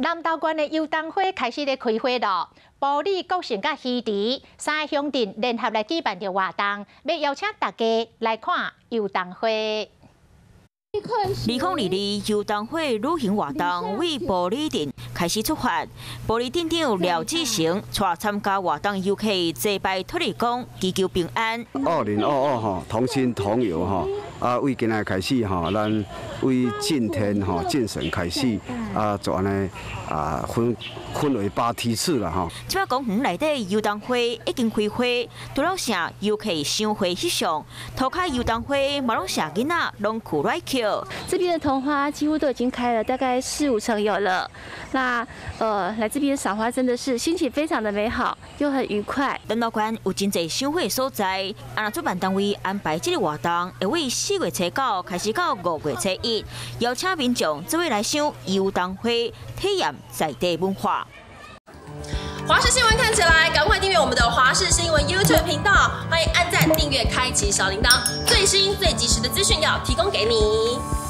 南投县的游冬花开始咧开花咯，埔里、国城甲鱼池三个乡镇联合来举办着活动，要邀请大家来看游冬花。 2022游冬花旅行活动为埔里镇开始出发，埔里镇长廖志成带参加活动游客祭拜土地公，祈求平安。2022吼，同心同游吼，为今仔开始吼，咱为敬天吼、敬神开始，就安尼分为8梯次啦吼。即摆公园内底游冬花已经开花，除了啥游客赏花翕相，涂骹游冬花嘛拢啥囡仔拢酷来扣。 这边的桐花几乎都已经开了，大概4、5成有了。那来这边赏花真的是心情非常的美好，又很愉快。南投县有真侪赏花所在，主办单位安排这个活动，会为4月初9开始到5月初1，邀请民众做位来赏游冬花，体验在地文化。 华视新闻看起来，赶快订阅我们的华视新闻 YouTube 频道，欢迎按赞、订阅、开启小铃铛，最新最及时的资讯要提供给你。